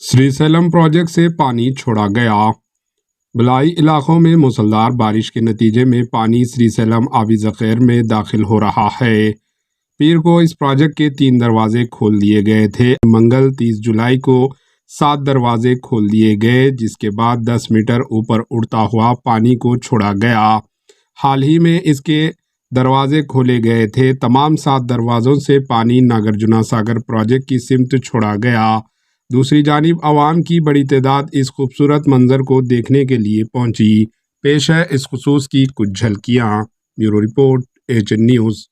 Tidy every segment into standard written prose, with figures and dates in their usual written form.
Srisailam project से पानी छोड़ा गया। बलाई इलाकों में मूसलाधार बारिश के नतीजे में पानी श्रीशैलम आबी ज़ख़ीर में दाखिल हो रहा है। पीर को इस प्रोजेक्ट के 3 दरवाजे खोल दिए गए थे। मंगल 30 जुलाई को 7 दरवाजे खोल दिए गए, जिसके बाद 10 मीटर ऊपर उड़ता हुआ पानी को छोड़ा गया। हाल ही में इसके दरवाजे खोले गए थे। तमाम 7 दरवाज़ों से पानी नागार्जुन सागर प्रोजेक्ट की सिमत छोड़ा गया। दूसरी जानिब आवाम की बड़ी तादाद इस खूबसूरत मंजर को देखने के लिए पहुंची। पेश है इस खुसूस की कुछ झलकियाँ। Bureau report, HN news.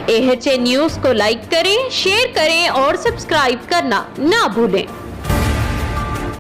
HN news को लाइक करें, शेयर करें और सब्सक्राइब करना ना भूलें।